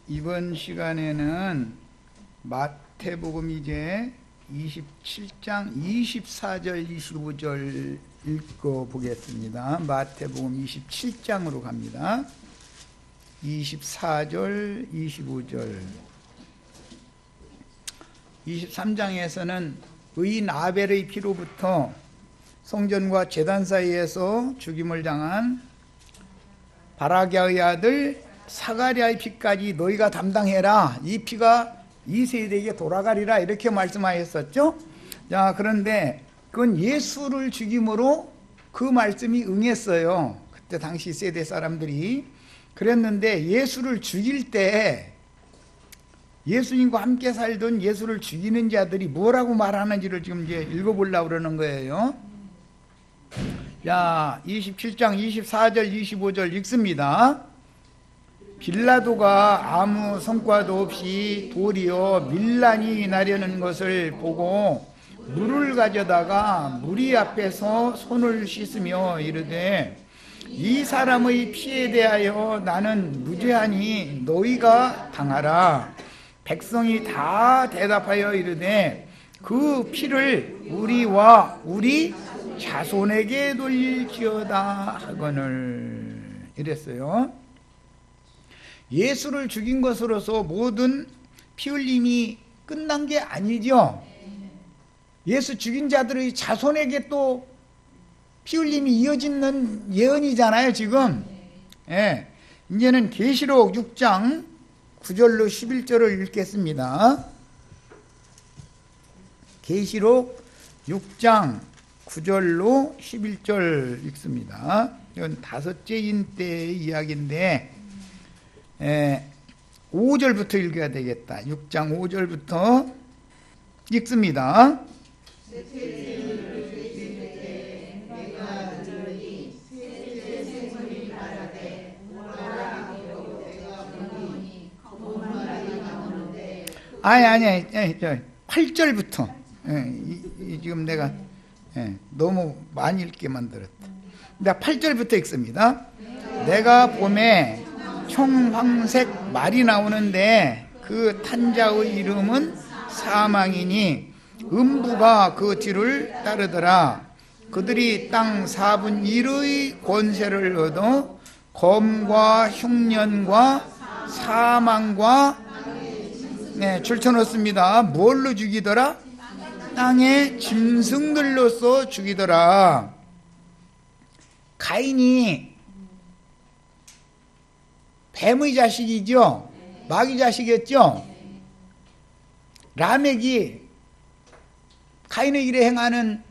이번 시간에는 마태복음 이제 27장 24절 25절 읽어보겠습니다. 마태복음 27장으로 갑니다. 24절 25절 23장에서는 의인 아벨의 피로부터 성전과 제단 사이에서 죽임을 당한 바라기아의 아들 사가랴의 피까지 너희가 담당해라. 이 피가 이 세대에게 돌아가리라 이렇게 말씀하셨었죠. 자, 그런데 그건 예수를 죽임으로 그 말씀이 응했어요. 그때 당시 세대 사람들이 그랬는데, 예수를 죽일 때 예수님과 함께 살던 예수를 죽이는 자들이 뭐라고 말하는지를 지금 이제 읽어보려고 그러는 거예요. 자, 27장 24절 25절 읽습니다. 빌라도가 아무 성과도 없이 도리어 밀란이 나려는 것을 보고 물을 가져다가 무리 앞에서 손을 씻으며 이르되, 이 사람의 피에 대하여 나는 무죄하니 너희가 당하라. 백성이 다 대답하여 이르되, 그 피를 우리와 우리 자손에게 돌릴지어다 하거늘. 이랬어요. 예수를 죽인 것으로서 모든 피 흘림이 끝난 게 아니죠. 예수 죽인 자들의 자손에게 또 피 흘림이 이어지는 예언이잖아요, 지금. 예. 이제는 계시록 6장 9절로 11절을 읽겠습니다. 계시록 6장 9절로 11절 읽습니다. 이건 다섯째 인 때의 이야기인데 5절부터 읽어야 되겠다. 6장 5절부터 읽습니다. 아니, 8절부터. 지금 내가 너무 많이 읽게 만들었다. 8절부터 읽습니다. 내가 봄에 청황색 말이 나오는데 그 탄자의 이름은 사망이니 음부가 그 뒤를 따르더라. 그들이 땅 4분 1의 권세를 얻어 검과 흉년과 사망과 줄쳐놓습니다. 뭘로 죽이더라? 땅의 짐승들로서 죽이더라. 가인이 뱀의 자식이죠. 마귀 자식이었죠. 라멕이 가인의 일에 행하는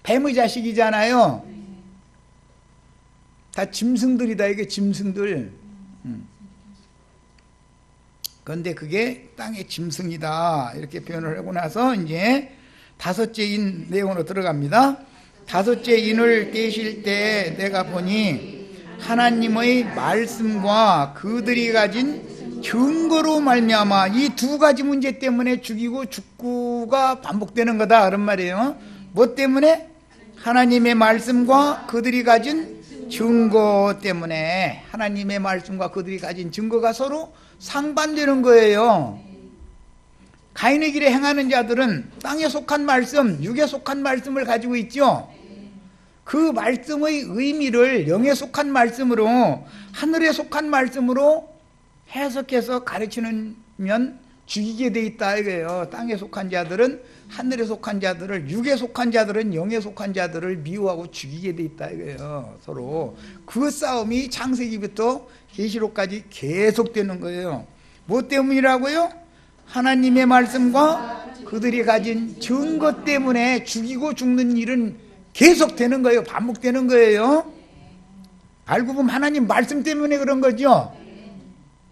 뱀의 자식이잖아요. 다 짐승들이다. 이게 짐승들. 그런데 그게 땅의 짐승이다 이렇게 표현을 하고 나서 이제 다섯째 인 내용으로 들어갑니다. 다섯째 인을 떼실 때 내가 보니 하나님의 말씀과 그들이 가진 증거로 말미암아 이 두 가지 문제 때문에 죽이고 죽고가 반복되는 거다 그런 말이에요. 뭐 때문에? 하나님의 말씀과 그들이 가진 증거 때문에. 하나님의 말씀과 그들이 가진 증거가 서로 상반되는 거예요. 가인의 길에 행하는 자들은 땅에 속한 말씀, 육에 속한 말씀을 가지고 있죠. 그 말씀의 의미를 영에 속한 말씀으로, 하늘에 속한 말씀으로 해석해서 가르치면 죽이게 돼 있다 이거예요. 땅에 속한 자들은 하늘에 속한 자들을, 육에 속한 자들은 영에 속한 자들을 미워하고 죽이게 돼 있다 이거예요. 서로 그 싸움이 창세기부터 계시록까지 계속되는 거예요. 뭐 때문이라고요? 하나님의 말씀과 그들이 가진 증거 때문에 죽이고 죽는 일은 계속되는 거예요. 반복되는 거예요. 알고 보면 하나님 말씀 때문에 그런 거죠.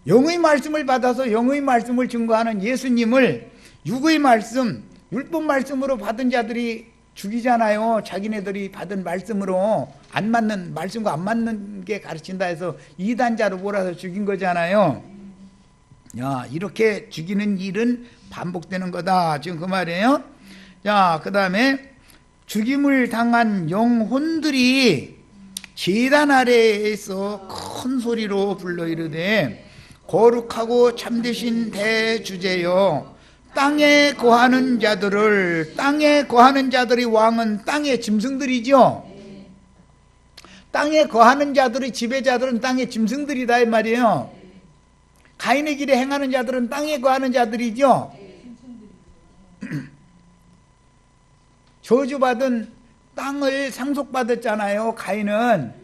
영의 말씀을 받아서 영의 말씀을 증거하는 예수님을 육의 말씀, 율법 말씀으로 받은 자들이 죽이잖아요. 자기네들이 받은 말씀으로 안 맞는, 말씀과 안 맞는 게 가르친다 해서 이단자로 몰아서 죽인 거잖아요. 야, 이렇게 죽이는 일은 반복되는 거다 지금 그 말이에요. 자, 그 다음에 죽임을 당한 영혼들이 제단 아래에서 큰 소리로 불러 이르되 거룩하고 참되신 대주제여, 땅에 거하는 자들을, 땅에 거하는 자들이 왕은 땅의 짐승들이죠. 땅에 거하는 자들의 지배자들은 땅의 짐승들이다 이 말이에요. 가인의 길에 행하는 자들은 땅에 거하는 자들이죠. 저주받은 땅을 상속받았잖아요. 가인은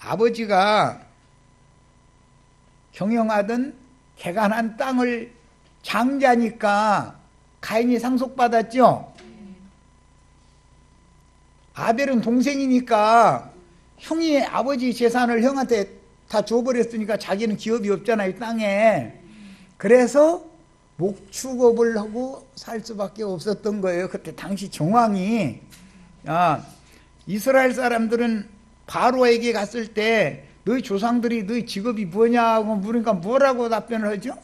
아버지가 경영하던 개간한 땅을 장자니까 가인이 상속받았죠. 아벨은 동생이니까 형이 아버지 재산을 형한테 다 줘버렸으니까 자기는 기업이 없잖아요, 땅에. 그래서 목축업을 하고 살 수밖에 없었던 거예요. 그때 당시 정황이. 이스라엘 사람들은 바로에게 갔을 때 너희 조상들이 너희 직업이 뭐냐고 물으니까 뭐라고 답변을 하죠?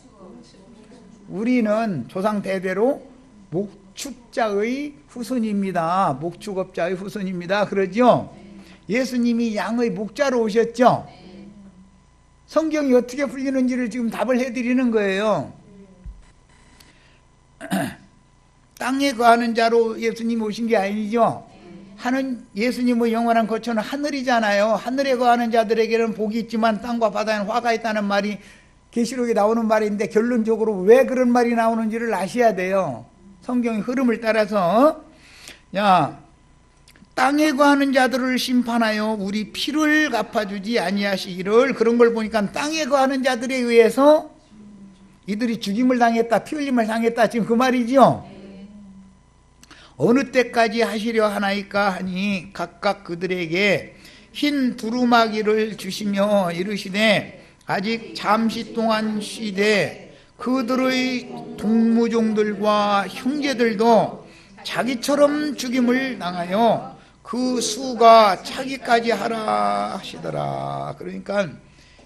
우리는 조상 대대로 목축자의 후손입니다. 목축업자의 후손입니다. 그러죠? 예수님이 양의 목자로 오셨죠? 성경이 어떻게 풀리는지를 지금 답을 해드리는 거예요. 땅에 거하는 자로 예수님이 오신 게 아니죠. 예수님의 영원한 거처는 하늘이잖아요. 하늘에 거하는 자들에게는 복이 있지만 땅과 바다에는 화가 있다는 말이 계시록에 나오는 말인데, 결론적으로 왜 그런 말이 나오는지를 아셔야 돼요. 성경의 흐름을 따라서. 땅에 거하는 자들을 심판하여 우리 피를 갚아주지 아니하시기를. 그런 걸 보니까 땅에 거하는 자들에 의해서 이들이 죽임을 당했다, 피 흘림을 당했다, 지금 그 말이죠. 어느 때까지 하시려 하나이까 하니 각각 그들에게 흰 두루마기를 주시며 이르시되 아직 잠시 동안 쉬되 그들의 동무종들과 형제들도 자기처럼 죽임을 당하여 그 수가 차기까지 하라 하시더라. 그러니까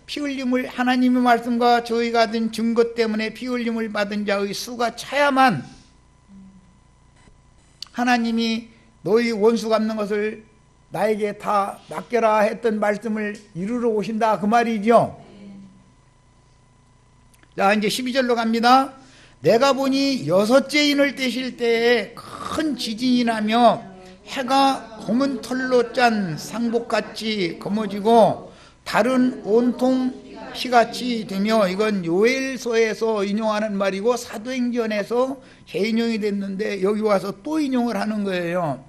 피 흘림을, 하나님의 말씀과 저희가 받은 증거 때문에 피 흘림을 받은 자의 수가 차야만 하나님이 너희 원수 갚는 것을 나에게 다 맡겨라 했던 말씀을 이루러 오신다, 그 말이죠. 자, 이제 12절로 갑니다. 내가 보니 여섯째 인을 떼실 때에 큰 지진이 나며 해가 검은 털로 짠 상복같이 검어지고 달은 온통 피같이 되며, 이건 요엘서에서 인용하는 말이고 사도행전에서 재인용이 됐는데 여기 와서 또 인용을 하는 거예요.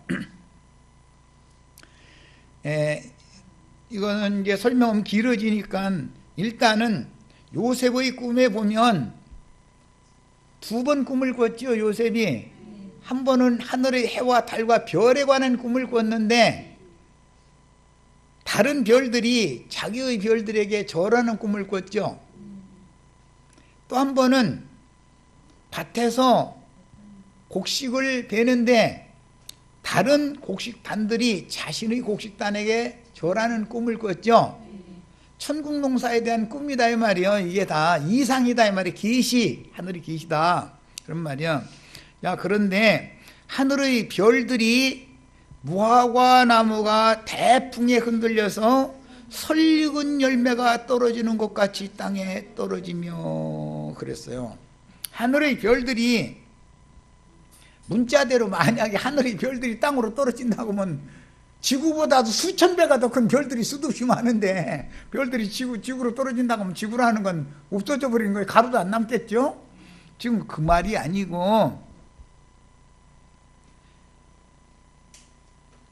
이거는 이제 설명은 길어지니까 일단은 요셉의 꿈에 보면 두 번 꿈을 꿨죠. 요셉이 한 번은 하늘의 해와 달과 별에 관한 꿈을 꿨는데 다른 별들이 자기의 별들에게 절하는 꿈을 꿨죠. 또 한 번은 밭에서 곡식을 베는데 다른 곡식단들이 자신의 곡식단에게 절하는 꿈을 꿨죠. 천국 농사에 대한 꿈이다 이 말이에요. 이게 다 이상이다 이 말이에요. 계시, 하늘이 계시다 그런 말이에요. 그런데 하늘의 별들이 무화과 나무가 대풍에 흔들려서 설익은 열매가 떨어지는 것 같이 땅에 떨어지며 그랬어요. 하늘의 별들이, 문자대로 만약에 하늘의 별들이 땅으로 떨어진다고 하면 지구보다도 수천 배가 더 큰 별들이 수없이 많은데 별들이 지구로 떨어진다고 하면 지구라는 건 없어져 버리는 거예요. 가루도 안 남겠죠. 지금 그 말이 아니고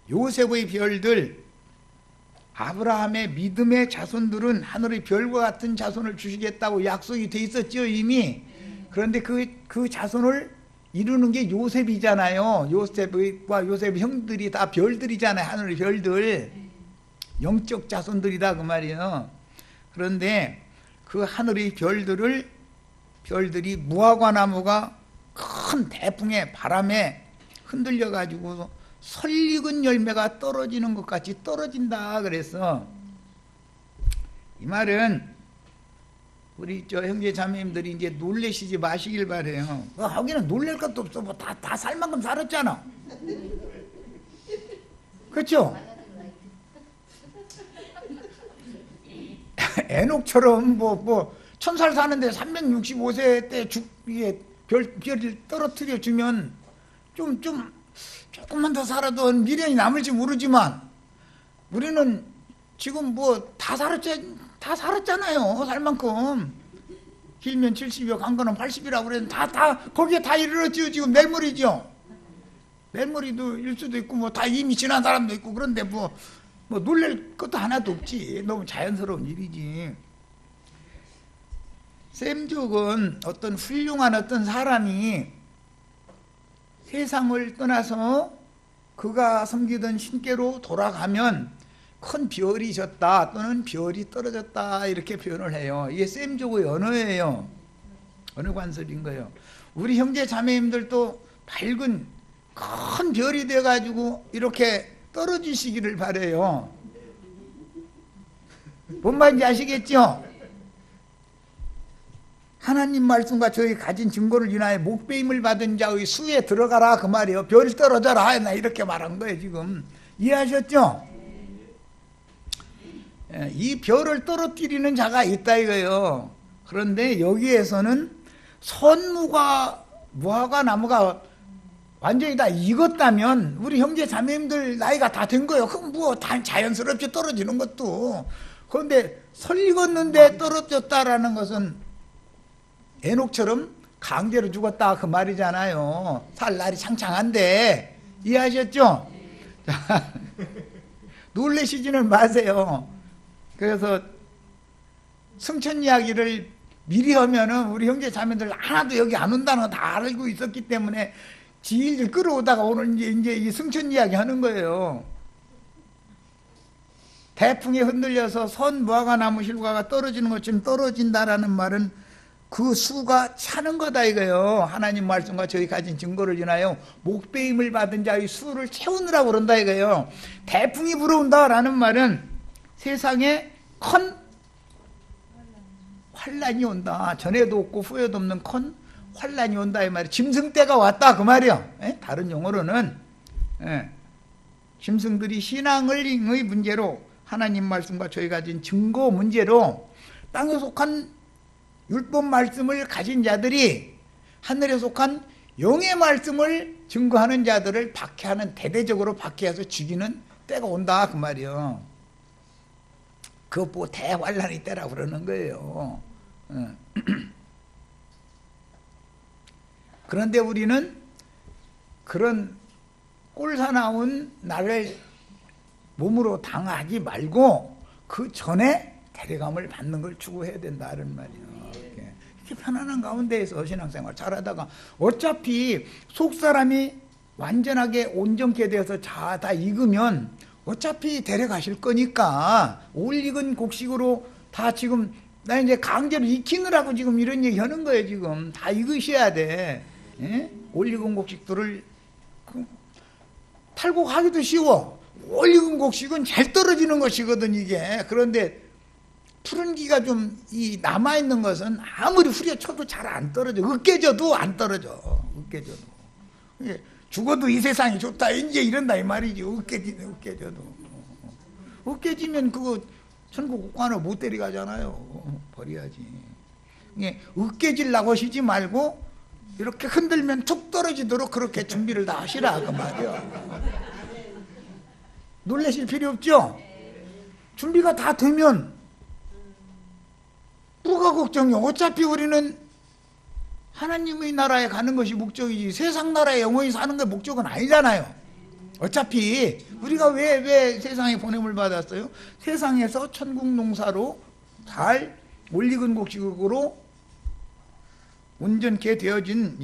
요셉의 별들, 아브라함의 믿음의 자손들은 하늘의 별과 같은 자손을 주시겠다고 약속이 돼 있었죠, 이미. 그런데 그 자손을 이루는 게 요셉이잖아요. 요셉과 요셉의 형들이 다 별들이잖아요. 하늘의 별들, 영적 자손들이다 그 말이에요. 그런데 그 하늘의 별들이 무화과 나무가 큰 대풍에, 바람에 흔들려 가지고 설익은 열매가 떨어지는 것 같이 떨어진다 그래서, 이 말은 우리 형제 자매님들이 이제 놀래시지 마시길 바래요. 하기는 놀랄 것도 없어. 뭐 다 살 만큼 살았잖아. 그렇죠? 에녹처럼 천살 사는데 365세 때 이게 별을 떨어뜨려 주면 조금만 더 살아도 미련이 남을지 모르지만 우리는 지금 다 살았잖아요. 살 만큼. 길면 70이요, 강건은 80이라고 그랬는데 거기에 다 이르렀지요. 지금 내일모레죠. 내일모레도 일 수도 있고 다 이미 지난 사람도 있고 그런데 놀랄 것도 하나도 없지. 너무 자연스러운 일이지. 샘족은 어떤 훌륭한 어떤 사람이 세상을 떠나서 그가 섬기던 신께로 돌아가면 큰 별이 졌다 또는 별이 떨어졌다 이렇게 표현을 해요. 이게 샘족의 언어예요. 언어 관습인 거예요. 우리 형제 자매님들도 밝은 큰 별이 돼가지고 이렇게 떨어지시기를 바라요. 뭔 말인지 아시겠죠? 하나님 말씀과 저희 가진 증거를 인하여 목배임을 받은 자의 수에 들어가라 그 말이에요. 별 떨어져라 나 이렇게 말한 거예요. 지금 이해하셨죠? 이 별을 떨어뜨리는 자가 있다 이거예요. 그런데 여기에서는 선무가 무화과 나무가 완전히 다 익었다면 우리 형제 자매님들 나이가 다 된 거예요. 그럼 다 자연스럽게 떨어지는 것도. 그런데 설 익었는데 떨어졌다라는 것은 에녹처럼 강제로 죽었다 그 말이잖아요. 살 날이 창창한데. 이해하셨죠? 자, 놀라시지는 마세요. 그래서 승천 이야기를 미리 하면은 우리 형제 자매들 하나도 여기 안 온다는 거 다 알고 있었기 때문에 질질 끌어오다가 오늘 이제 이 승천 이야기 하는 거예요. 태풍에 흔들려서 선 무화과 나무 실과가 떨어지는 것처럼 떨어진다라는 말은 그 수가 차는 거다 이거예요. 하나님 말씀과 저희 가진 증거를 인하여 목배임을 받은 자의 수를 채우느라고 그런다 이거예요. 태풍이 불어온다라는 말은 세상에 큰 환란이 온다. 전에도 없고 후에도 없는 큰 환란이 온다 이 말이에요. 짐승 때가 왔다 그 말이에요. 다른 용어로는 짐승들이 신앙의 문제로 하나님 말씀과 저희 가진 증거 문제로 땅에 속한 율법 말씀을 가진 자들이 하늘에 속한 영의 말씀을 증거하는 자들을 박해하는, 대대적으로 박해해서 죽이는 때가 온다 그 말이에요. 그거 보고 대환란의 때라고 그러는 거예요. 그런데 우리는 그런 꼴사나운 날을 몸으로 당하지 말고 그 전에 대리감을 받는 걸 추구해야 된다는 말이에요. 이렇게 편안한 가운데에서 신앙생활 잘하다가 어차피 속사람이 완전하게 온전케 되어서 다 익으면 어차피 데려가실 거니까 올 익은 곡식으로 다 지금 나 이제 강제로 익히느라고 지금 이런 얘기 하는 거예요. 지금 다 익으셔야 돼. 올 익은 곡식들을 탈곡하기도 쉬워. 올 익은 곡식은 잘 떨어지는 것이거든 이게. 그런데 푸른 기가 좀 남아있는 것은 아무리 후려쳐도 잘 안 떨어져. 으깨져도 안 떨어져. 으깨져도. 죽어도 이 세상이 좋다 이제 이런다 이 말이지. 으깨져도. 으깨지면 그거 천국 국관을 못 데려가잖아요. 버려야지. 으깨지려고 하시지 말고 이렇게 흔들면 툭 떨어지도록 그렇게 준비를 다 하시라 그 말이야. 놀라실 필요 없죠? 준비가 다 되면 뭐가 걱정이요? 어차피 우리는 하나님의 나라에 가는 것이 목적이지 세상 나라에 영원히 사는 게 목적은 아니잖아요. 어차피 우리가 왜 세상에 보냄을 받았어요? 세상에서 천국 농사로 잘 올익은 곡식으로 온전케 되어진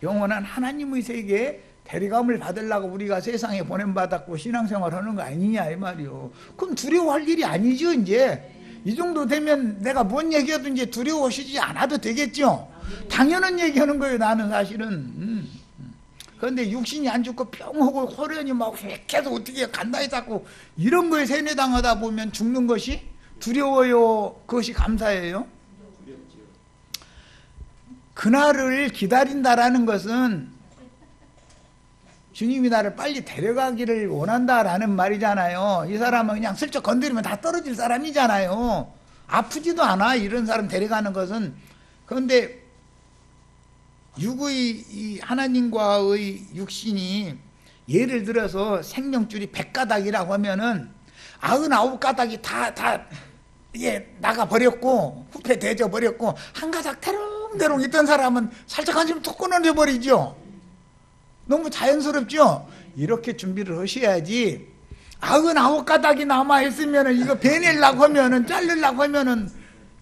영원한 하나님의 세계에 대리감을 받으려고 우리가 세상에 보냄받았고 신앙생활 하는 거 아니냐 이 말이요. 그럼 두려워할 일이 아니죠. 이제 이 정도 되면 내가 뭔 얘기해도 이제 두려워하시지 않아도 되겠죠. 당연한 얘기하는 거예요. 나는 사실은. 그런데 육신이 안 죽고 뿅하고 호련이 막 계속 어떻게 간다해 자꾸 이런 거에 세뇌당하다 보면 죽는 것이 두려워요? 그것이 감사해요? 그날을 기다린다라는 것은 주님이 나를 빨리 데려가기를 원한다라는 말이잖아요. 이 사람은 그냥 슬쩍 건드리면 다 떨어질 사람이잖아요. 아프지도 않아, 이런 사람 데려가는 것은. 그런데 육의 이 하나님과의 육신이 예를 들어서 생명줄이 100가닥이라고 하면은 99가닥이 다 나가버렸고 후패 대져버렸고 한 가닥 대롱대롱 있던 사람은 살짝 한숨 툭 끊어져버리죠. 너무 자연스럽죠. 이렇게 준비를 하셔야지 99가닥이 남아있으면은 이거 베내려고 하면은 자르려고 하면은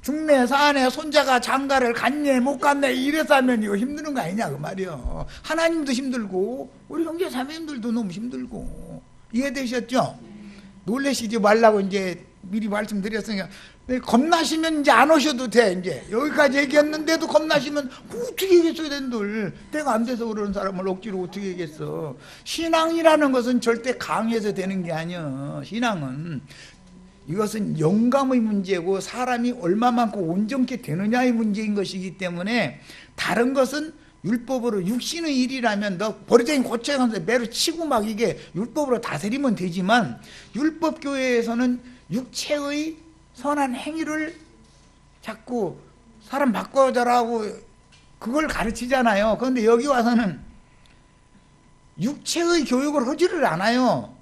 죽네 사네 손자가 장가를 갔네 못 갔네 이래서 하면 이거 힘드는 거 아니냐 그 말이요. 하나님도 힘들고 우리 형제 자매님들도 너무 힘들고. 이해되셨죠? 놀라시지 말라고 이제 미리 말씀드렸으니까. 겁나시면 이제 안 오셔도 돼. 이제 여기까지 얘기했는데도 겁나시면 어떻게 얘기했어야 된들. 때가 안 돼서 그러는 사람을 억지로 어떻게 얘기했어. 신앙이라는 것은 절대 강해서 되는 게 아니야. 신앙은 이것은 영감의 문제고 사람이 얼마만큼 온전케 되느냐의 문제인 것이기 때문에 다른 것은 율법으로 육신의 일이라면 너 버리장인 고쳐가면서 매로 치고 막 이게 율법으로 다스리면 되지만 율법교회에서는 육체의 선한 행위를 자꾸 사람 바꿔자라고 그걸 가르치잖아요. 그런데 여기 와서는 육체의 교육을 하지를 않아요.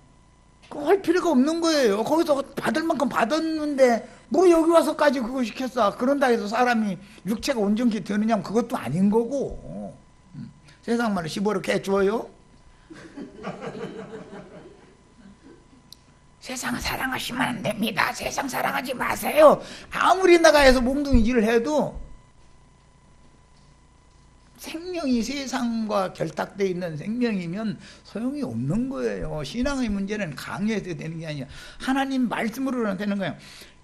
그거 할 필요가 없는 거예요. 거기서 받을 만큼 받았는데 뭐 여기 와서까지 그거 시켰어. 그런다 해서 사람이 육체가 온전히 되느냐면 그것도 아닌 거고. 세상 말로 15를 개줘요? 세상 사랑하시면 안 됩니다. 세상 사랑하지 마세요. 아무리 나가서 몽둥이질을 해도 생명이 세상과 결탁되어 있는 생명이면 소용이 없는 거예요. 신앙의 문제는 강요해서 되는 게 아니라 하나님 말씀으로는 되는 거예요.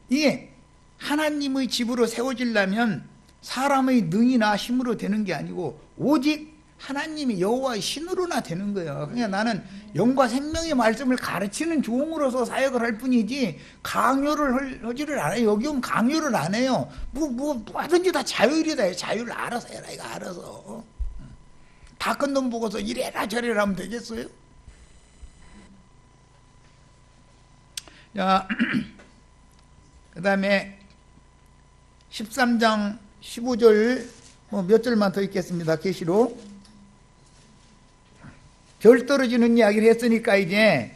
이게 하나님의 집으로 세워지려면 사람의 능이나 힘으로 되는 게 아니고 오직 하나님이 여호와의 신으로나 되는 거예요. 그러니까 나는 영과 생명의 말씀을 가르치는 종으로서 사역을 할 뿐이지 강요를 하지를 않아요. 여기 오면 강요를 안 해요. 뭐 하든지 다 자율이다. 자율을 알아서 해라. 이거 알아서. 다 큰 놈 보고서 이래라 저래라 하면 되겠어요? 자, 그 다음에 13장 15절 몇 절만 더 읽겠습니다. 계시록. 별 떨어지는 이야기를 했으니까 이제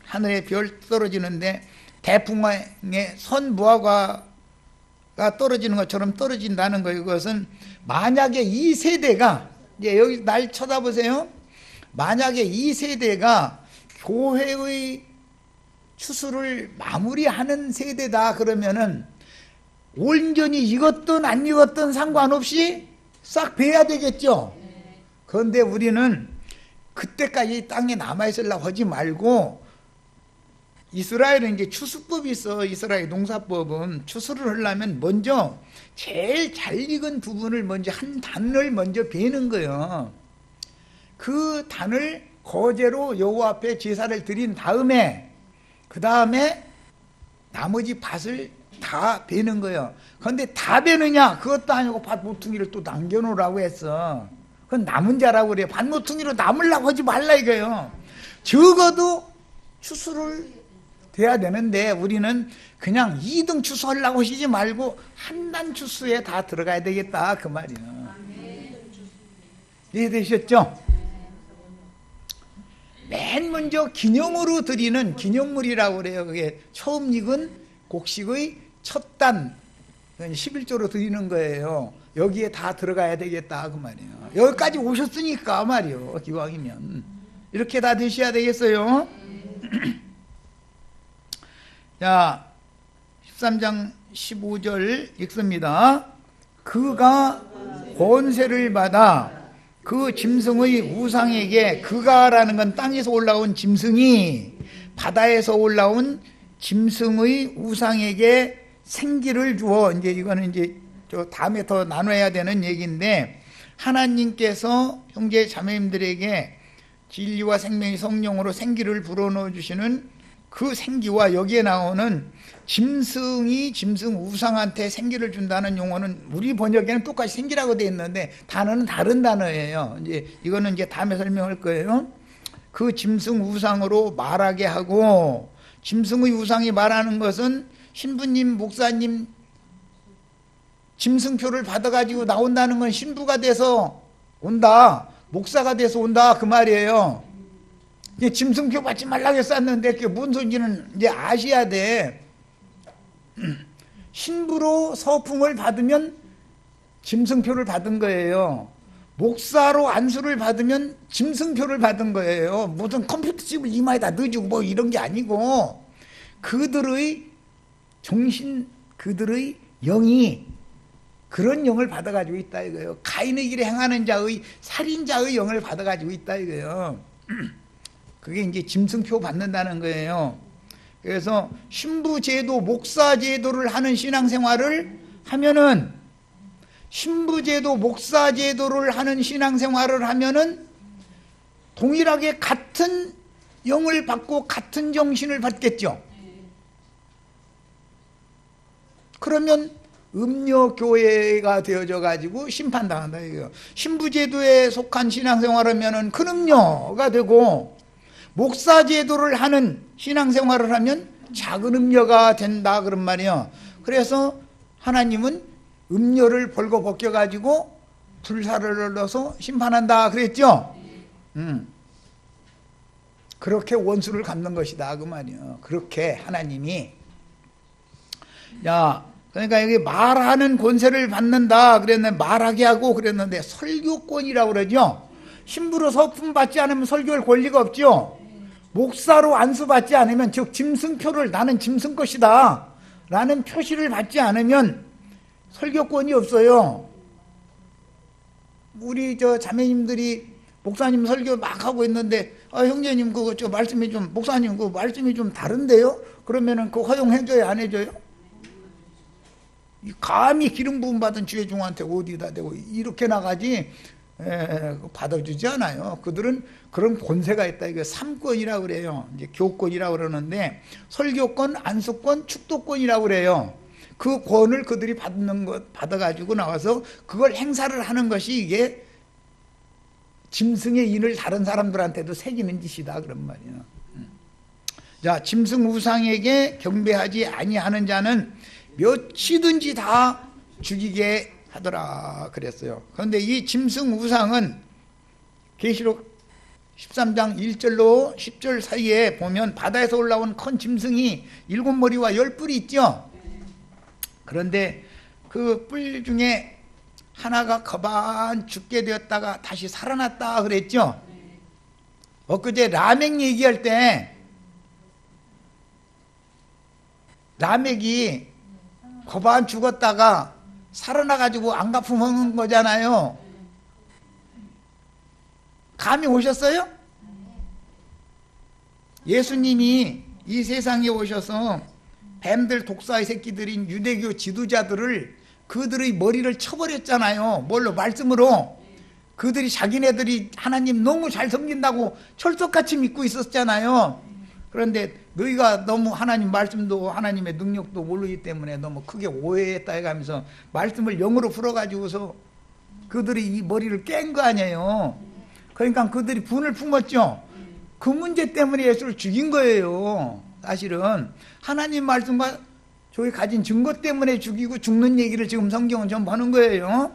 하늘에 별 떨어지는데 대풍에 선무화과가 떨어지는 것처럼 떨어진다는 거예요. 그것은 만약에 이 세대가 이제 여기 날 쳐다보세요. 만약에 이 세대가 교회의 추수를 마무리하는 세대다 그러면은 온전히 익었든 안 익었든 상관없이 싹 베야 되겠죠. 그런데 우리는 그때까지 땅에 남아있으려고 하지 말고 이스라엘은 이제 추수법이 있어. 이스라엘 농사법은 추수를 하려면 먼저 제일 잘 익은 부분을 먼저 한 단을 먼저 베는 거예요. 그 단을 거제로 여호와 앞에 제사를 드린 다음에 그 다음에 나머지 밭을 다 베는 거예요. 그런데 다 베느냐? 그것도 아니고 밭 모퉁이를 또 남겨놓으라고 했어. 그건 남은 자라고 그래요. 밭 모퉁이로 남으려고 하지 말라 이거예요. 적어도 추수를 돼야 되는데 우리는 그냥 2등 추수하려고 하시지 말고 한 단 추수에 다 들어가야 되겠다 그 말이에요. 이해되셨죠? 맨 먼저 기념으로 드리는 기념물이라고 그래요. 그게 처음 익은 곡식의 첫 단 11조로 드리는 거예요. 여기에 다 들어가야 되겠다 그 말이에요. 여기까지 오셨으니까 말이요. 기왕이면 이렇게 다 드셔야 되겠어요. 자, 13장 15절 읽습니다. 그가 권세를 받아 그 짐승의 우상에게, 그가라는 건 땅에서 올라온 짐승이 바다에서 올라온 짐승의 우상에게 생기를 주어, 이제 이거는 이제 저 다음에 더 나눠야 되는 얘기인데, 하나님께서 형제 자매님들에게 진리와 생명의 성령으로 생기를 불어넣어 주시는 그 생기와 여기에 나오는 짐승이 짐승 우상한테 생기를 준다는 용어는 우리 번역에는 똑같이 생기라고 되어 있는데 단어는 다른 단어예요. 이제 이거는 이제 다음에 설명할 거예요. 그 짐승 우상으로 말하게 하고, 짐승의 우상이 말하는 것은 신부님, 목사님 짐승표를 받아가지고 나온다는 건 신부가 돼서 온다, 목사가 돼서 온다, 그 말이에요. 이제 짐승표 받지 말라고 했었는데 그게 무슨 소리인지는 이제 아셔야 돼. 신부로 서품을 받으면 짐승표를 받은 거예요. 목사로 안수를 받으면 짐승표를 받은 거예요. 무슨 컴퓨터칩을 이마에다 넣어주고 뭐 이런 게 아니고, 그들의 정신, 그들의 영이 그런 영을 받아가지고 있다 이거예요. 가인의 길에 행하는 자의 살인자의 영을 받아가지고 있다 이거예요. 그게 이제 짐승표 받는다는 거예요. 그래서 신부제도, 목사제도를 하는 신앙생활을 하면은, 신부제도, 목사제도를 하는 신앙생활을 하면은 동일하게 같은 영을 받고 같은 정신을 받겠죠. 그러면 음녀교회가 되어져 가지고 심판당한다 이거예요. 신부제도에 속한 신앙생활하면은 큰 음녀가 되고, 목사제도를 하는 신앙생활을 하면 작은 음녀가 된다 그런 말이에요. 그래서 하나님은 음녀를 벌거벗겨 가지고 불사를 넣어서 심판한다 그랬죠. 그렇게 원수를 갚는 것이다 그 말이에요. 그렇게 하나님이. 야, 그러니까 여기 말하는 권세를 받는다 그랬는데, 말하게 하고 그랬는데 설교권이라고 그러죠. 신부로 서품 받지 않으면 설교할 권리가 없죠. 목사로 안수 받지 않으면, 즉 짐승표를 나는 짐승 것이다 라는 표시를 받지 않으면 설교권이 없어요. 우리 저 자매님들이 목사님 설교 막 하고 있는데, 형제님 그거 저 말씀이 좀, 목사님 그 말씀이 좀 다른데요? 그러면은 그거 허용해줘요, 안 해줘요? 감히 기름 부음 받은 주의 종한테 어디다 대고 이렇게 나가지 받아주지 않아요. 그들은 그런 권세가 있다. 이거 3권이라고 그래요. 이제 교권이라고 그러는데, 설교권, 안수권, 축도권이라고 그래요. 그 권을 그들이 받는 것, 받아가지고 나와서 그걸 행사를 하는 것이 이게 짐승의 인을 다른 사람들한테도 새기는 짓이다 그런 말이에요. 자, 짐승 우상에게 경배하지 아니하는 자는 몇이든지 다 죽이게 하더라 그랬어요. 그런데 이 짐승 우상은 계시록 13장 1절로 10절 사이에 보면 바다에서 올라온 큰 짐승이 7머리와 10뿔이 있죠. 그런데 그 뿔 중에 하나가 거반 죽게 되었다가 다시 살아났다 그랬죠. 엊그제 라멕 얘기할 때 라멕이 거반 죽었다가 살아나가지고 안 갚으면 거잖아요. 감이 오셨어요? 예수님이 이 세상에 오셔서 뱀들 독사의 새끼들인 유대교 지도자들을, 그들의 머리를 쳐버렸잖아요. 뭘로? 말씀으로. 그들이 자기네들이 하나님 너무 잘 섬긴다고 철석같이 믿고 있었잖아요. 그런데 너희가 너무 하나님 말씀도 하나님의 능력도 모르기 때문에 너무 크게 오해했다 해가면서 말씀을 영으로 풀어가지고서 그들이 이 머리를 깬 거 아니에요. 그러니까 그들이 분을 품었죠. 그 문제 때문에 예수를 죽인 거예요. 사실은 하나님 말씀과 저희 가진 증거 때문에 죽이고 죽는 얘기를 지금 성경은 전부 하는 거예요.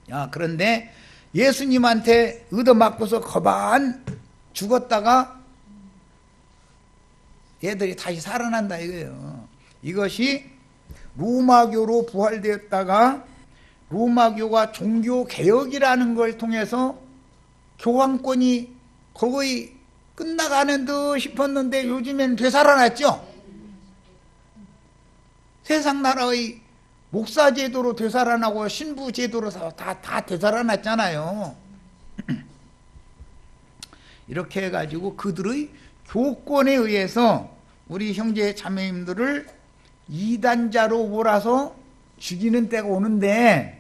야, 그런데 예수님한테 얻어맞고서 거반 죽었다가 얘들이 다시 살아난다 이거예요. 이것이 로마교로 부활되었다가 로마교가 종교개혁이라는 걸 통해서 교황권이 거의 끝나가는 듯 싶었는데 요즘엔 되살아났죠. 세상 나라의 목사제도로 되살아나고 신부제도로 다 되살아났잖아요. 이렇게 해가지고 그들의 교권에 의해서 우리 형제 자매님들을 이단자로 몰아서 죽이는 때가 오는데,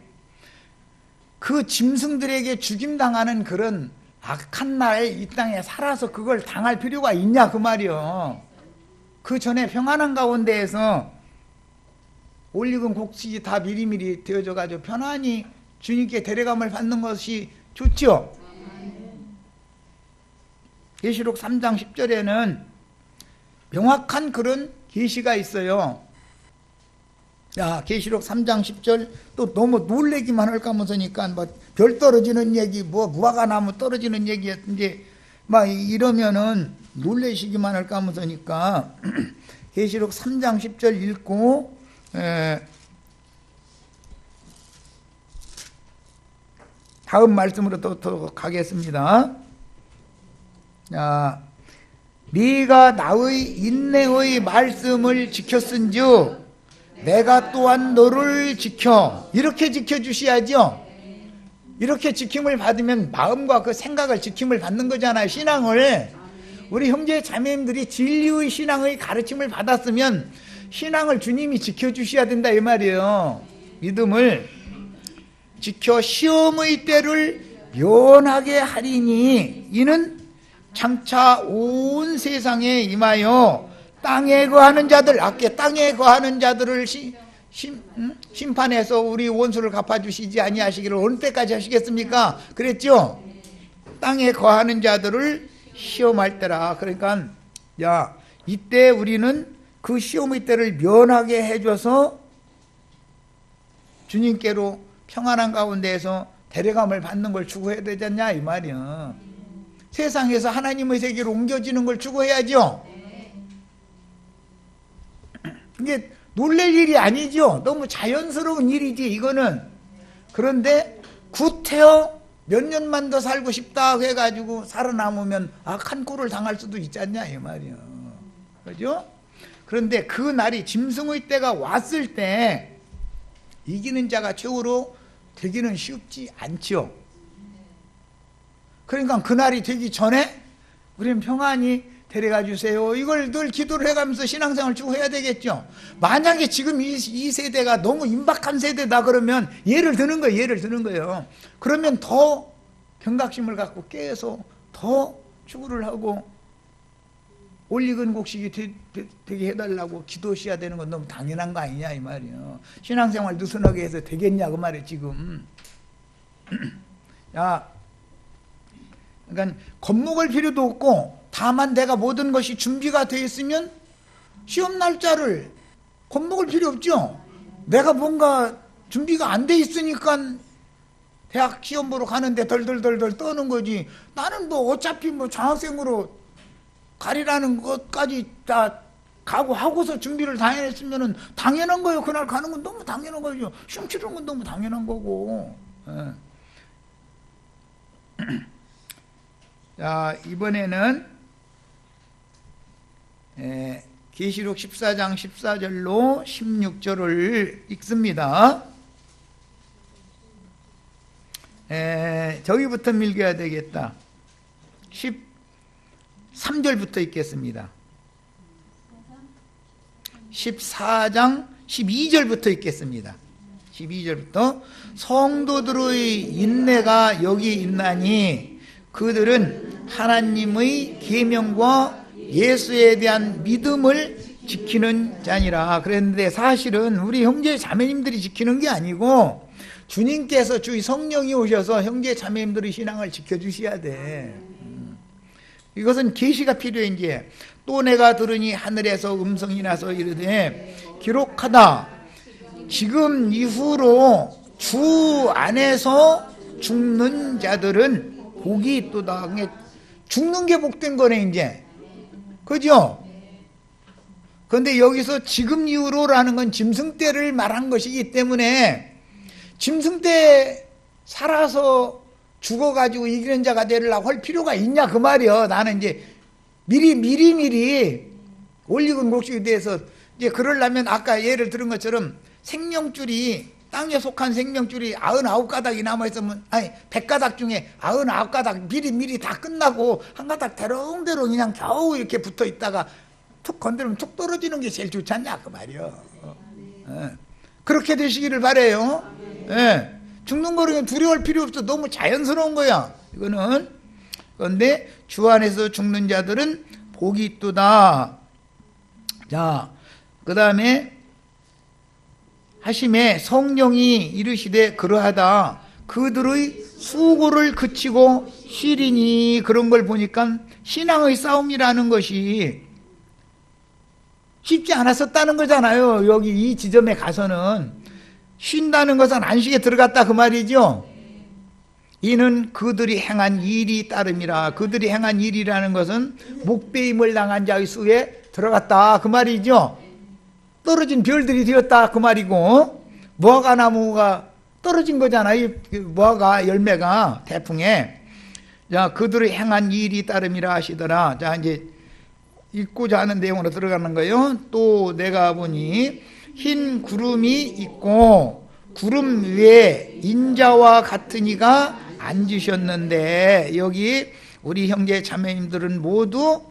그 짐승들에게 죽임당하는 그런 악한 날 이 땅에 살아서 그걸 당할 필요가 있냐 그 말이요. 그 전에 평안한 가운데에서 올익은 곡식이 다 미리미리 되어져 가지고 편안히 주님께 데려감을 받는 것이 좋죠. 계시록 3장 10절에는 명확한 그런 계시가 있어요. 야, 계시록 3장 10절 또 너무 놀래기만 할까 하면서니까 뭐 별 떨어지는 얘기, 뭐 무화과 나무 떨어지는 얘기였는데 막 이러면은 놀래시기만 할까 하면서니까 계시록 3장 10절 읽고 다음 말씀으로 또 가겠습니다. 자, 네가 나의 인내의 말씀을 지켰은즉 내가 또한 너를 지켜. 이렇게 지켜주셔야죠. 이렇게 지킴을 받으면 마음과 그 생각을 지킴을 받는 거잖아요. 신앙을. 우리 형제 자매님들이 진리의 신앙의 가르침을 받았으면 신앙을 주님이 지켜주셔야 된다 이 말이에요. 믿음을 지켜 시험의 때를 면하게 하리니 이는 장차 온 세상에 임하여 땅에 거하는 자들, 아까 땅에 거하는 자들을 심판해서 우리 원수를 갚아주시지 아니하시기를 어느 때까지 하시겠습니까? 그랬죠? 땅에 거하는 자들을 시험할 때라. 그러니까 야, 이때 우리는 그 시험의 때를 면하게 해줘서 주님께로 평안한 가운데에서 데려감을 받는 걸 추구해야 되지 않냐 이 말이야. 세상에서 하나님의 세계로 옮겨지는 걸 추구해야죠. 이게 놀랄 일이 아니죠. 너무 자연스러운 일이지 이거는. 그런데 구태여 몇 년만 더 살고 싶다 해가지고 살아남으면 악한 꼴을 당할 수도 있지 않냐 이 말이야. 그죠? 그런데 그 날이 짐승의 때가 왔을 때 이기는 자가 최후로 되기는 쉽지 않죠. 그러니까 그 날이 되기 전에 우리는 평안히 데려가 주세요. 이걸 늘 기도를 해가면서 신앙생활을 쭉 해야 되겠죠. 만약에 지금 이 세대가 너무 임박한 세대다 그러면 예를 드는 거예요. 그러면 더 경각심을 갖고 깨서 더 추구를 하고 올익은 곡식이 되게 해달라고 기도하셔야 되는 건 너무 당연한 거 아니냐 이 말이에요. 신앙생활 느슨하게 해서 되겠냐 그 말이에요 지금. 야, 그러니까 겁먹을 필요도 없고 다만 내가 모든 것이 준비가 되어 있으면 시험 날짜를 겁먹을 필요 없죠. 내가 뭔가 준비가 안 돼 있으니까 대학 시험 보러 가는데 덜덜덜덜 떠는 거지. 나는 뭐 어차피 뭐 장학생으로 가리라는 것까지 다 각오하고서 준비를 다 했으면 당연한 거예요. 그날 가는 건 너무 당연한 거죠. 시험 치르는 건 너무 당연한 거고. 자, 이번에는 계시록 14장 14절로 16절을 읽습니다. 저기부터 읽어야 되겠다. 13절부터 읽겠습니다. 14장 12절부터 읽겠습니다. 12절부터 성도들의 인내가 여기 있나니 그들은 하나님의 계명과 예수에 대한 믿음을 지키는 자니라. 그랬는데 사실은 우리 형제 자매님들이 지키는 게 아니고 주님께서 주의 성령이 오셔서 형제 자매님들의 신앙을 지켜주셔야 돼. 이것은 계시가 필요해. 이제 또 내가 들으니 하늘에서 음성이 나서 이르되 기록하다 지금 이후로 주 안에서 죽는 자들은 복이 있도다. 죽는 게 복된 거네 이제. 그죠? 그런데 여기서 지금 이후로라는 건 짐승 때를 말한 것이기 때문에 짐승 때 살아서 죽어가지고 이기는 자가 되려고 할 필요가 있냐 그 말이요. 나는 이제 미리 올익은 곡식에 대해서 이제 그러려면 아까 예를 들은 것처럼 생명줄이 땅에 속한 생명줄이 99가닥이 남아있으면 아니 100가닥 중에 99가닥 미리 다 끝나고 한 가닥 대롱대롱 그냥 겨우 이렇게 붙어 있다가 툭 건드리면 툭 떨어지는 게 제일 좋지 않냐 그 말이요. 그렇게 되시기를 바래요. 죽는 거는 두려울 필요 없어. 너무 자연스러운 거야 이거는. 그런데 주 안에서 죽는 자들은 복이 있도다. 자, 그 다음에 하심에 성령이 이르시되 그러하다 그들의 수고를 그치고 쉬리니, 그런 걸 보니까 신앙의 싸움이라는 것이 쉽지 않았었다는 거잖아요. 여기 이 지점에 가서는 쉰다는 것은 안식에 들어갔다 그 말이죠. 이는 그들이 행한 일이 따름이라. 그들이 행한 일이라는 것은 목배임을 당한 자의 수에 들어갔다 그 말이죠. 떨어진 별들이 되었다 그 말이고, 무화과 나무가 떨어진 거잖아요. 무화과 열매가 태풍에. 자, 그들의 행한 일이 따름이라 하시더라. 자, 이제 읽고자 하는 내용으로 들어가는 거예요. 또 내가 보니 흰 구름이 있고 구름 위에 인자와 같은 이가 앉으셨는데, 여기 우리 형제 자매님들은 모두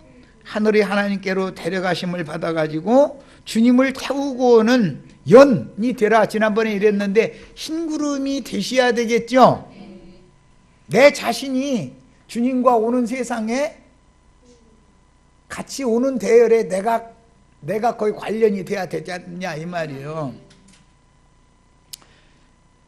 하늘의 하나님께로 데려가심을 받아가지고 주님을 태우고 오는 연이 되라. 지난번에 이랬는데 흰 구름이 되셔야 되겠죠. 내 자신이 주님과 오는 세상에 같이 오는 대열에 내가 거의 관련이 돼야 되지 않냐 이 말이에요.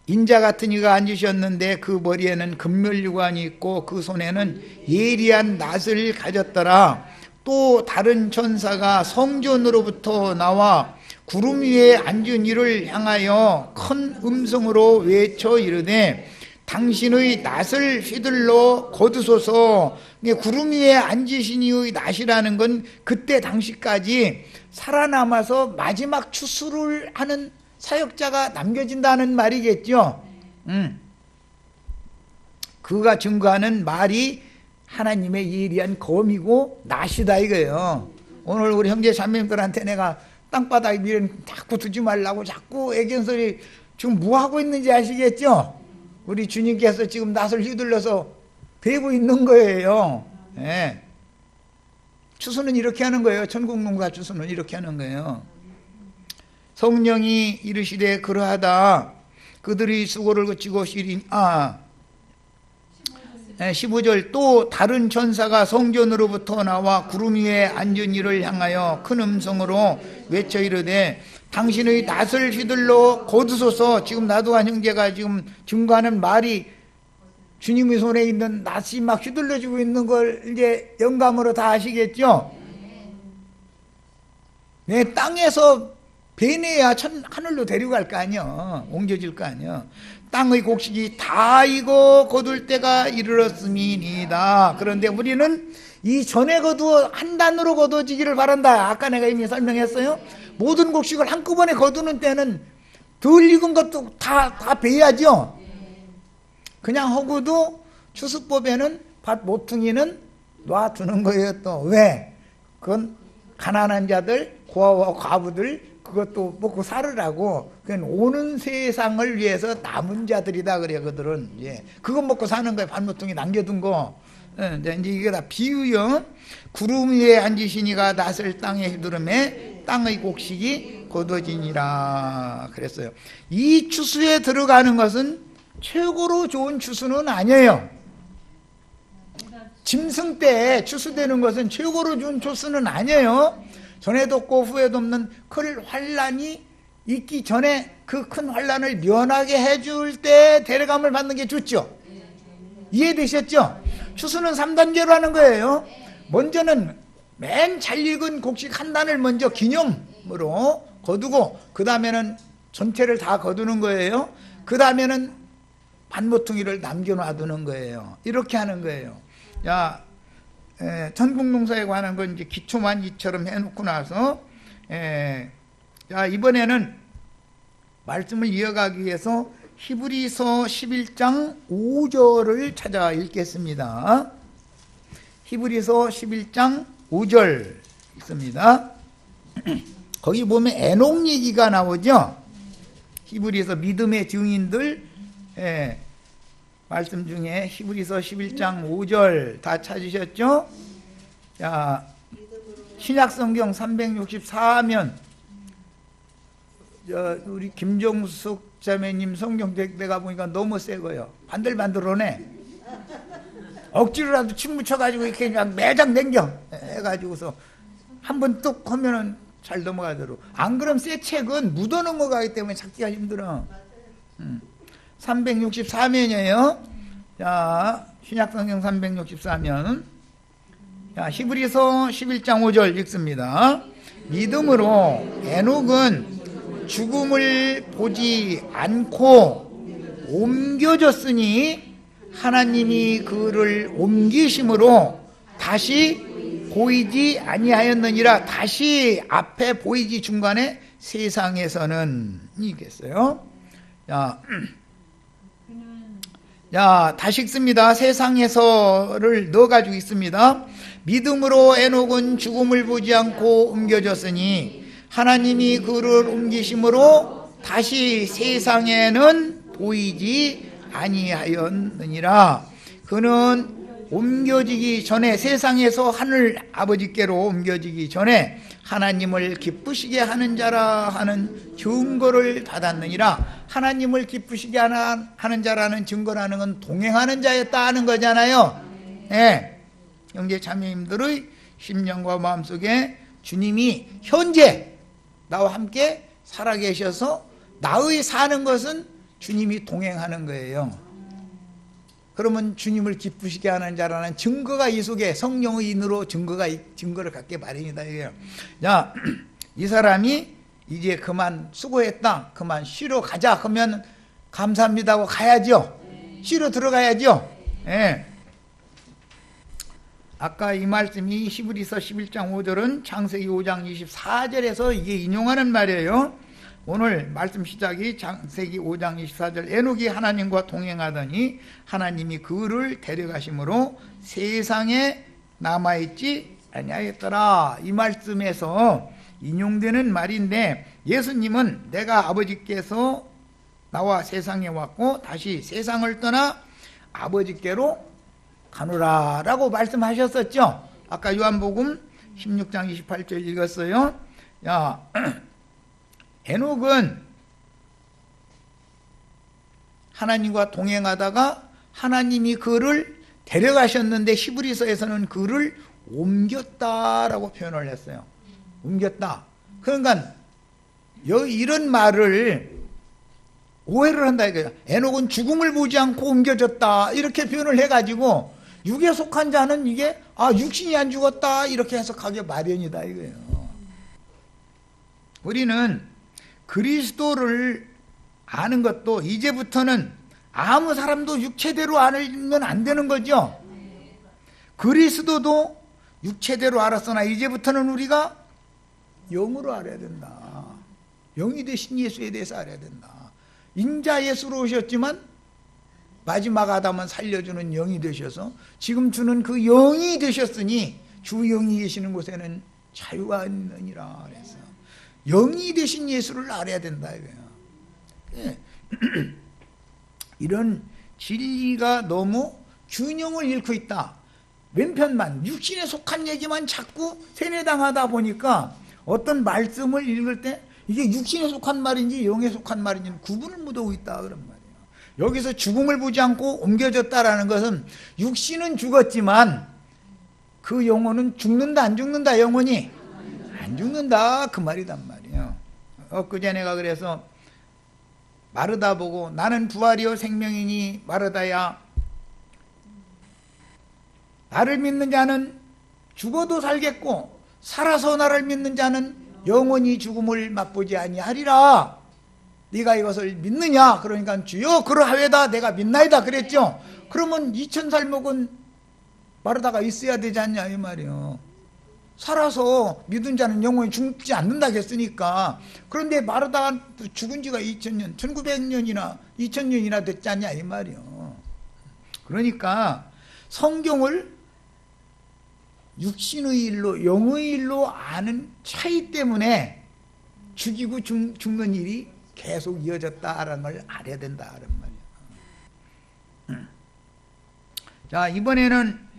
인자 같은 이가 앉으셨는데 그 머리에는 금멸유관이 있고 그 손에는 예리한 낫을 가졌더라. 또 다른 천사가 성전으로부터 나와 구름 위에 앉은 이를 향하여 큰 음성으로 외쳐 이르되 당신의 낫을 휘둘러 거두소서. 구름 위에 앉으신 이의 낫이라는 건 그때 당시까지 살아남아서 마지막 추수를 하는 사역자가 남겨진다는 말이겠죠. 그가 증거하는 말이 하나님의 예리한 검이고 낫이다 이거예요. 오늘 우리 형제 자매님들한테 내가 땅바닥에 미련 자꾸 두지 말라고 자꾸 애견소리 지금 뭐 하고 있는지 아시겠죠? 우리 주님께서 지금 낫을 휘둘러서 베고 있는 거예요. 네. 추수는 이렇게 하는 거예요. 천국농사 추수는 이렇게 하는 거예요. 성령이 이르시되 그러하다 그들이 수고를 그치고 쉬린 15절 또 다른 천사가 성전으로부터 나와 구름 위에 앉은 이를 향하여 큰 음성으로 외쳐 이르되 당신의 낫을 휘둘러 거두소서. 지금 나도한 형제가 지금 증거하는 말이 주님의 손에 있는 낫이 막 휘둘러지고 있는 걸 이제 영감으로 다 아시겠죠? 내 땅에서 베내야 하늘로 데려갈 거 아니야. 옮겨질 거 아니야. 땅의 곡식이 다 익어 거둘 때가 이르렀음이니이다. 그런데 우리는 이 전에 거두어 한 단으로 거두어지기를 바란다. 아까 내가 이미 설명했어요. 모든 곡식을 한꺼번에 거두는 때는 덜 익은 것도 다 베야죠. 그냥 허구도 추수법에는 밭 모퉁이는 놔두는 거예요. 또 왜? 그건 가난한 자들, 고아와 과부들 그것도 먹고 살으라고. 그건 오는 세상을 위해서 남은 자들이다 그래요. 그들은 그거 먹고 사는 거예요. 밭 모퉁이 남겨둔 거. 이제 이게 다 비유요. 구름 위에 앉으시니가 낫을 땅에 휘두르매 땅의 곡식이 거두어지니라 그랬어요. 이 추수에 들어가는 것은 최고로 좋은 추수는 아니에요. 짐승 때 추수되는 것은 최고로 좋은 추수는 아니에요. 전에도 없고 후에도 없는 큰 환난이 있기 전에 그 큰 환난을 면하게 해줄 때 데려감을 받는 게 좋죠. 이해되셨죠? 추수는 3단계로 하는 거예요. 먼저는 맨 잘 익은 곡식 한 단을 먼저 기념으로 거두고 그 다음에는 전체를 다 거두는 거예요. 그 다음에는 밭모퉁이를 남겨놔두는 거예요. 이렇게 하는 거예요. 자, 천국농사에 관한 건 이제 기초만 이처럼 해놓고 나서 자, 이번에는 말씀을 이어가기 위해서 히브리서 11장 5절을 찾아 읽겠습니다. 히브리서 11장 5절 읽습니다. 거기 보면 에녹 얘기가 나오죠. 히브리서 믿음의 증인들 말씀 중에 히브리서 11장 5절 다 찾으셨죠? 자, 신약성경 364면 우리 김종숙 자매님 성경 내가 보니까 너무 세고요. 반들반들하네. 억지로라도 침 묻혀가지고 이렇게 그냥 매장 냉겨 해가지고서 한 번 뚝 하면은 잘 넘어가도록. 안 그럼 새 책은 묻어 넘어가기 때문에 찾기가 힘들어. 364면이에요. 자, 신약성경 364면. 자, 히브리서 11장 5절 읽습니다. 믿음으로 에녹은 죽음을 보지 않고 옮겨졌으니 하나님이 그를 옮기심으로 다시 보이지 아니하였느니라. 다시 앞에 보이지 중간에 세상에서는 이겠어요. 자, 다시 읽습니다. 세상에서를 넣어가지고 있습니다. 믿음으로 에녹은 죽음을 보지 않고 옮겨졌으니 하나님이 그를 옮기심으로 다시 세상에는 보이지 아니하였느니라. 그는 옮겨지기 전에, 세상에서 하늘 아버지께로 옮겨지기 전에 하나님을 기쁘시게 하는 자라 하는 증거를 받았느니라. 하나님을 기쁘시게 하는 자라는 증거라는 건 동행하는 자였다 하는 거잖아요. 네. 형제 자매님들의 심령과 마음속에 주님이 현재 나와 함께 살아계셔서 나의 사는 것은 주님이 동행하는 거예요. 그러면 주님을 기쁘시게 하는 자라는 증거가 이 속에 성령의 인으로 증거를 갖게 마련이다 이거예요. 자, 이 사람이 이제 그만 수고했다, 그만 쉬러 가자 하면 감사합니다 하고 가야죠. 쉬러 들어가야죠. 예. 아까 이 말씀이 히브리서 11장 5절은 창세기 5장 24절에서 이게 인용하는 말이에요. 오늘 말씀 시작이 창세기 5장 24절. 에녹이 하나님과 동행하더니 하나님이 그를 데려가심으로 세상에 남아있지 아니하였더라. 이 말씀에서 인용되는 말인데, 예수님은 내가 아버지께서 나와 세상에 왔고 다시 세상을 떠나 아버지께로 가노라 라고 말씀하셨었죠. 아까 요한복음 16장 28절 읽었어요. 야, 에녹은 하나님과 동행하다가 하나님이 그를 데려가셨는데 히브리서에서는 그를 옮겼다라고 표현을 했어요. 옮겼다. 그러니까 이런 말을 오해를 한다 이거예요. 에녹은 죽음을 보지 않고 옮겨졌다 이렇게 표현을 해가지고 육에 속한 자는 이게 육신이 안 죽었다 이렇게 해석하기 마련이다 이거예요. 우리는 그리스도를 아는 것도 이제부터는 아무 사람도 육체대로 알면 안 되는 거죠. 그리스도도 육체대로 알았으나 이제부터는 우리가 영으로 알아야 된다. 영이 되신 예수에 대해서 알아야 된다. 인자 예수로 오셨지만 마지막 아담은 살려주는 영이 되셔서 지금 주는 그 영이 되셨으니 주 영이 계시는 곳에는 자유가 있느니라 그래서 영이 되신 예수를 알아야 된다 이거예요. 예. 이런 진리가 너무 균형을 잃고 있다. 왼편만 육신에 속한 얘기만 자꾸 세뇌당하다 보니까 어떤 말씀을 읽을 때 이게 육신에 속한 말인지 영에 속한 말인지 구분을 못하고 있다 그런 말이에요. 여기서 죽음을 보지 않고 옮겨졌다라는 것은 육신은 죽었지만 그 영혼은 죽는다 안 죽는다. 영혼이 안 죽는다 그 말이단 말이에요. 엊그제 내가 그래서 마르다 보고 나는 부활이요 생명이니 마르다야 나를 믿는 자는 죽어도 살겠고 살아서 나를 믿는 자는 영원히 죽음을 맛보지 아니하리라. 네가 이것을 믿느냐? 그러니까 주여 그러하외다 내가 믿나이다 그랬죠. 그러면 2000살 먹은 마르다가 있어야 되지 않냐 이 말이에요. 살아서 믿은 자는 영원히 죽지 않는다 했으니까. 그런데 마르다가 죽은 지가 2000년 1900년이나 2000년이나 됐지 않냐 이 말이에요. 그러니까 성경을 육신의 일로 영의 일로 아는 차이 때문에 죽이고 죽는 일이 계속 이어졌다라는 걸 알아야 된다는 말이에요. 자, 이번에는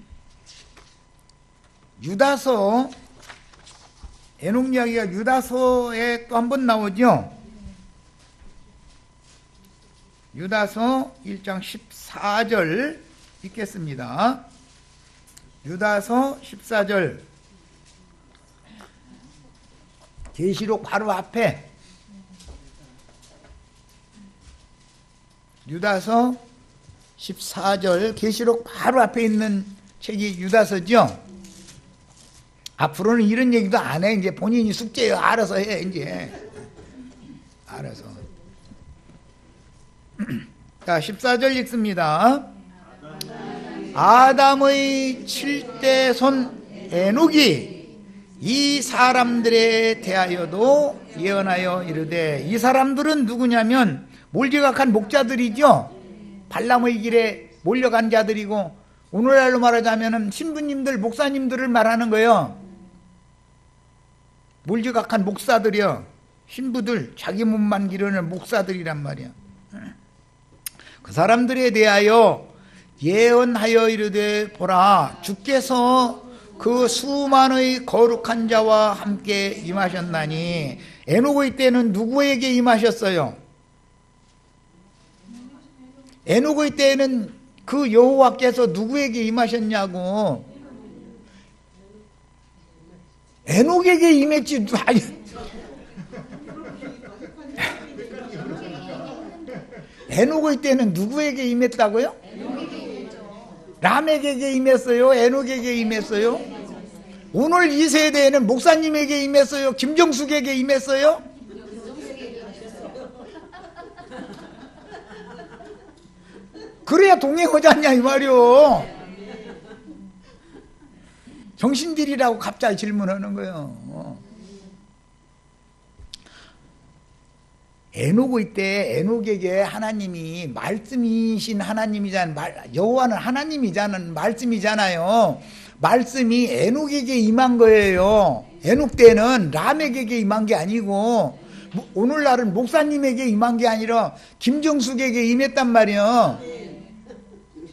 유다서, 에녹 이야기가 유다서에 또 한 번 나오죠. 유다서 1장 14절 읽겠습니다. 유다서 14절 계시록 바로 앞에 유다서 14절 계시록 바로 앞에 있는 책이 유다서죠. 앞으로는 이런 얘기도 안 해. 이제 본인이 숙제요. 알아서 해. 이제 알아서. 자, 14절 읽습니다. 아담의 7대 손 에녹이 이 사람들에 대하여도 예언하여 이르되, 이 사람들은 누구냐면 몰지각한 목자들이죠. 발람의 길에 몰려간 자들이고, 오늘날로 말하자면 신부님들, 목사님들을 말하는 거예요. 몰지각한 목사들이요. 신부들, 자기 몸만 기르는 목사들이란 말이야. 그 사람들에 대하여 예언하여 이르되, 보라, 주께서 그 수만의 거룩한 자와 함께 임하셨나니. 에녹의 때는 누구에게 임하셨어요? 에녹의 때에는 그 여호와께서 누구에게 임하셨냐고. 에녹에게 임했지. 에녹의 때는 누구에게 임했다고요? 람에게 임했어요? 에녹에게 임했어요? 오늘 이 세대에는 목사님에게 임했어요? 김정숙에게 임했어요? 그래야 동행하지 않냐 이 말이요. 정신들이라고 갑자기 질문하는 거예요. 에녹의 때 에녹에게 하나님이 말씀이신 하나님이잖아요. 여호와는 하나님이잖아요. 말씀이잖아요. 말씀이 에녹에게 임한 거예요. 에녹 때는 람에게 임한 게 아니고, 오늘날은 목사님에게 임한 게 아니라 김정숙에게 임했단 말이에요.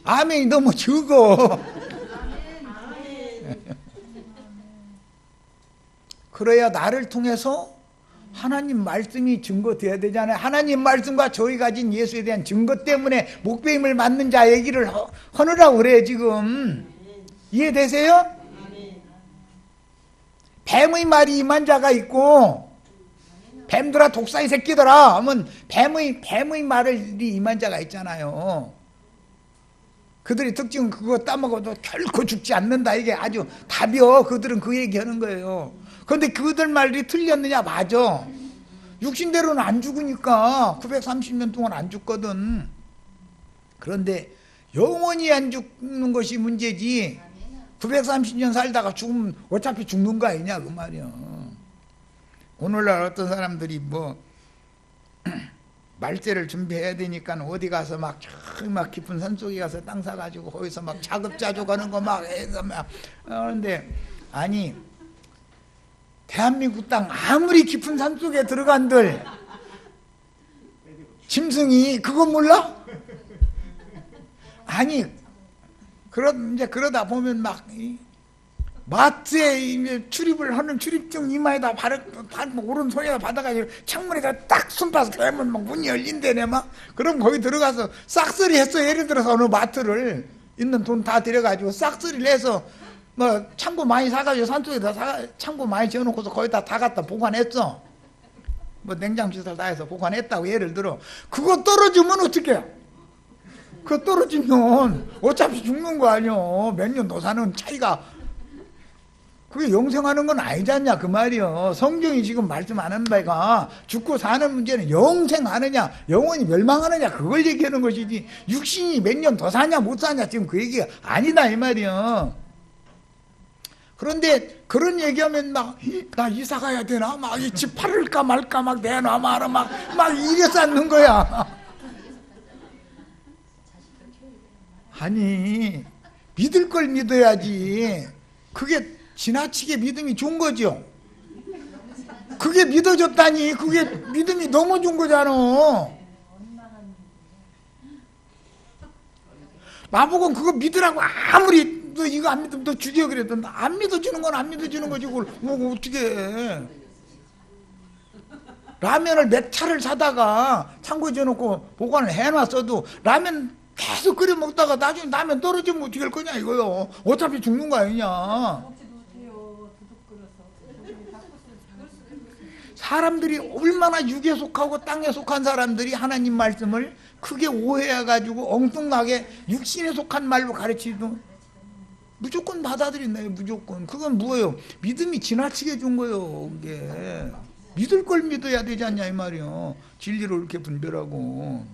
아멘이 너무 적어. 그래야 나를 통해서 하나님 말씀이 증거돼야 되잖아요. 하나님 말씀과 저희 가진 예수에 대한 증거 때문에 목배임을 맞는 자 얘기를 하느라고 그래요 지금. 이해되세요? 뱀의 말이 임한 자가 있고, 뱀들아 독사의 새끼들아 하면 뱀의 말이 임한 자가 있잖아요. 그들의 특징은 그거 따먹어도 결코 죽지 않는다. 이게 아주 답이요. 그들은 그 얘기하는 거예요. 그런데 그들 말이 틀렸느냐? 맞아. 육신대로는 안 죽으니까 930년 동안 안 죽거든. 그런데 영원히 안 죽는 것이 문제지, 930년 살다가 죽으면 어차피 죽는 거 아니냐 그 말이야. 오늘날 어떤 사람들이 말세를 준비해야 되니까 어디 가서 막 깊은 산속에 가서 땅 사가지고 거기서 막 자급자족하는 거 막 해서 막. 그런데 아니, 대한민국 땅 아무리 깊은 산속에 들어간들 짐승이 그거 몰라? 아니, 이제 그러다 보면 막 마트에 출입을 하는 출입증 이마에다 오른손에다 받아가지고 창문에다 딱 손봐서 대면 막 문이 열린대네 막. 그럼 거기 들어가서 싹쓸이 했어. 예를 들어서 어느 마트를 있는 돈 다 들여가지고 싹쓸이를 해서 창고 많이 사가지고 산속에다 창고 많이 지어놓고서 거기다 다 갖다 보관했어. 냉장시설 다 해서 보관했다고 예를 들어. 그거 떨어지면 어떡해? 그거 떨어지면 어차피 죽는 거 아니야. 몇 년 더 사는 차이가. 그게 영생하는 건 아니지 않냐 그 말이요. 성경이 지금 말씀 안 하는 바가 죽고 사는 문제는 영생하느냐 영원히 멸망하느냐 그걸 얘기하는 것이지, 육신이 몇 년 더 사냐 못 사냐 지금 그 얘기가 아니다 이 말이요. 그런데 그런 얘기하면 막 나 이사 가야 되나 막 이 집 팔을까 말까 막 내놔 말아 막 이래 쌓는 거야. 아니, 믿을 걸 믿어야지. 그게 지나치게 믿음이 좋은 거죠. 그게 믿어졌다니 그게 믿음이 너무 좋은 거잖아. 나보고 그거 믿으라고 아무리 너 이거 안 믿으면 너 죽여 그래도 안 믿어지는 건 안 믿어지는 거지. 그걸 어떻게 해. 라면을 몇 차를 사다가 창고에 넣어놓고 보관을 해놨어도 라면 계속 끓여 먹다가 나중에 라면 떨어지면 어떻게 할 거냐 이거요. 어차피 죽는 거 아니냐. 사람들이 얼마나 육에 속하고 땅에 속한 사람들이 하나님 말씀을 크게 오해해가지고 엉뚱하게 육신에 속한 말로 가르치도 무조건 받아들인다요. 무조건. 그건 뭐예요? 믿음이 지나치게 준 거예요. 그게 믿을 걸 믿어야 되지 않냐 이 말이요. 진리를 이렇게 분별하고.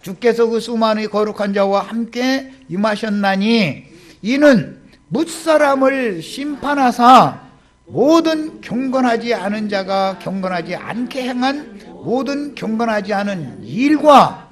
주께서 그 수많은 거룩한 자와 함께 임하셨나니 이는 뭇사람을 심판하사 모든 경건하지 않은 자가 경건하지 않게 행한 모든 경건하지 않은 일과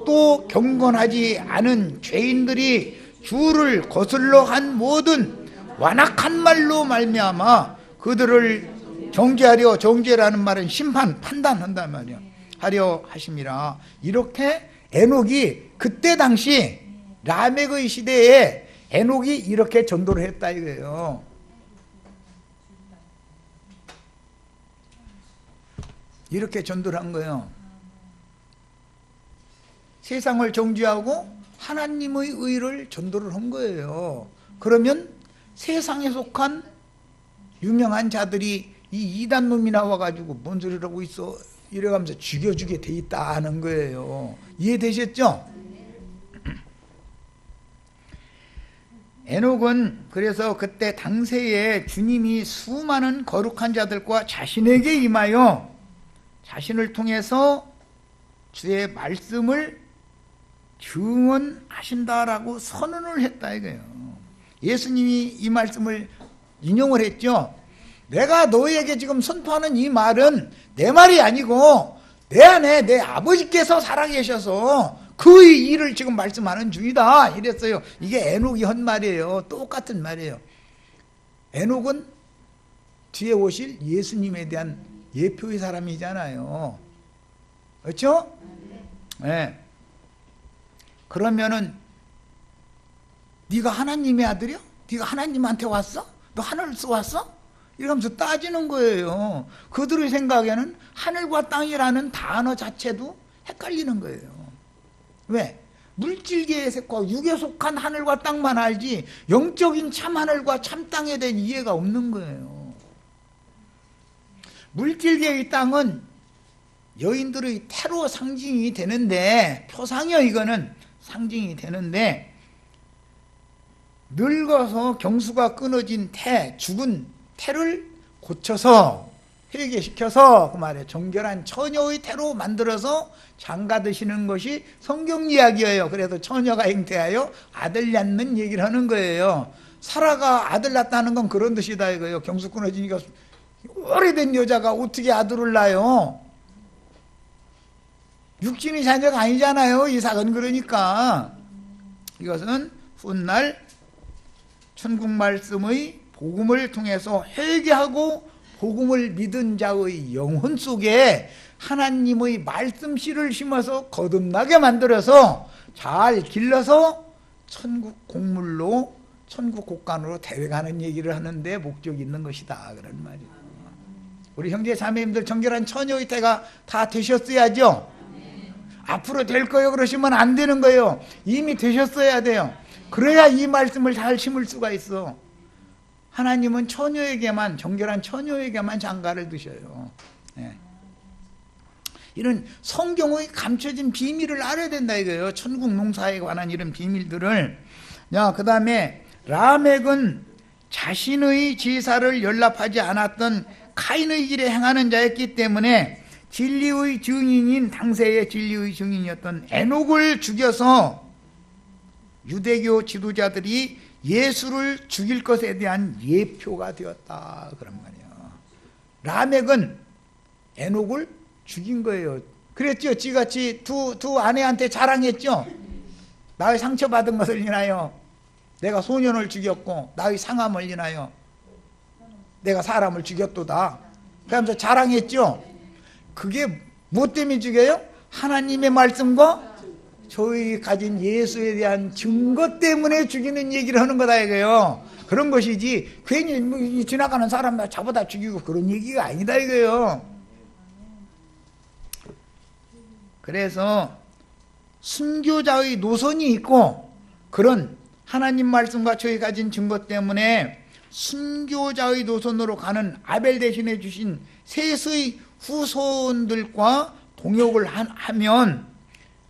또 경건하지 않은 죄인들이 주를 거슬러 한 모든 완악한 말로 말미암아 그들을 정죄하려, 정죄라는 말은 심판, 판단한단 말이야, 하려 하심이라. 이렇게 에녹이 그때 당시 라멕의 시대에 에녹이 이렇게 전도를 했다 이거예요. 이렇게 전도를 한 거예요. 세상을 정죄하고 하나님의 의를 전도를 한 거예요. 그러면 세상에 속한 유명한 자들이 이 이단놈이 나와가지고 뭔 소리를 하고 있어 이래가면서 죽여주게 돼 있다는 거예요. 이해되셨죠? 에녹은 그래서 그때 당시에 주님이 수많은 거룩한 자들과 자신에게 임하여 자신을 통해서 주의 말씀을 증언하신다라고 선언을 했다 이거예요. 예수님이 이 말씀을 인용을 했죠. 내가 너에게 지금 선포하는 이 말은 내 말이 아니고 내 안에 내 아버지께서 살아계셔서 그 일을 지금 말씀하는 중이다 이랬어요. 이게 에녹이 한 말이에요. 똑같은 말이에요. 에녹은 뒤에 오실 예수님에 대한 예표의 사람이잖아요. 그렇죠? 네. 그러면은 네가 하나님의 아들이야? 네가 하나님한테 왔어? 너 하늘에서 왔어? 이러면서 따지는 거예요. 그들의 생각에는 하늘과 땅이라는 단어 자체도 헷갈리는 거예요. 왜? 물질계에 속하고 육에 속한 하늘과 땅만 알지 영적인 참 하늘과 참 땅에 대한 이해가 없는 거예요. 물질계의 땅은 여인들의 태로 상징이 되는데, 표상이요 이거는 상징이 되는데, 늙어서 경수가 끊어진 태, 죽은 태를 고쳐서 회개시켜서 그 말에 정결한 처녀의 태로 만들어서 장가 드시는 것이 성경 이야기예요. 그래서 처녀가 잉태하여 아들 낳는 얘기를 하는 거예요. 사라가 아들 낳았다는 건 그런 뜻이다 이거예요. 경수 끊어지니까 오래된 여자가 어떻게 아들을 낳아요? 육신의 자녀가 아니잖아요. 이삭은. 그러니까 이것은 훗날 천국 말씀의 복음을 통해서 회개하고 복음을 믿은 자의 영혼 속에 하나님의 말씀씨를 심어서 거듭나게 만들어서 잘 길러서 천국 곡물로, 천국 곡간으로 데려가는 얘기를 하는데 목적이 있는 것이다 그런 말이에요. 우리 형제 자매님들 정결한 처녀의 때가 다 되셨어야죠. 앞으로 될 거예요 그러시면 안 되는 거예요. 이미 되셨어야 돼요. 그래야 이 말씀을 잘 심을 수가 있어. 하나님은 처녀에게만, 정결한 처녀에게만 장가를 두셔요. 네. 이런 성경의 감춰진 비밀을 알아야 된다 이거예요. 천국 농사에 관한 이런 비밀들을. 그 다음에 라멕은 자신의 제사를 연락하지 않았던 카인의 길에 행하는 자였기 때문에 진리의 증인인, 당세의 진리의 증인이었던 에녹을 죽여서 유대교 지도자들이 예수를 죽일 것에 대한 예표가 되었다 그런 말이에요. 라멕은 에녹을 죽인 거예요. 그랬죠. 지같이 두 아내한테 자랑했죠. 나의 상처받은 것을 인하여 내가 소년을 죽였고 나의 상함을 인하여 내가 사람을 죽였도다. 그러면서 자랑했죠. 그게 뭐 때문에 죽여요? 하나님의 말씀과 저희 가진 예수에 대한 증거 때문에 죽이는 얘기를 하는 거다 이거예요. 그런 것이지 괜히 지나가는 사람 잡아다 죽이고 그런 얘기가 아니다 이거예요. 그래서 순교자의 노선이 있고 그런 하나님 말씀과 저희 가진 증거 때문에 순교자의 노선으로 가는 아벨 대신해 주신 셋의 후손들과 동역을 하면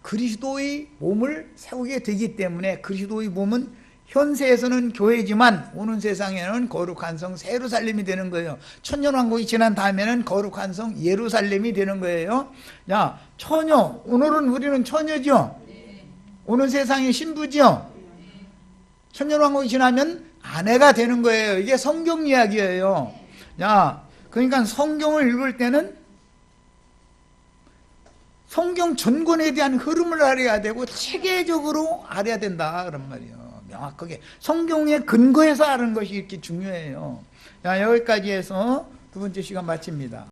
그리스도의 몸을 세우게 되기 때문에, 그리스도의 몸은 현세에서는 교회지만 오는 세상에는 거룩한 성 예루살렘이 되는 거예요. 천년왕국이 지난 다음에는 거룩한 성 예루살렘이 되는 거예요. 야, 처녀, 오늘은 우리는 처녀죠. 오는 세상의 신부죠. 천년왕국이 지나면 아내가 되는 거예요. 이게 성경 이야기예요. 야, 그러니까 성경을 읽을 때는 성경 전권에 대한 흐름을 알아야 되고 체계적으로 알아야 된다 그런 말이에요. 명확하게 성경의 근거에서 아는 것이 이렇게 중요해요. 자, 여기까지 해서 두 번째 시간 마칩니다.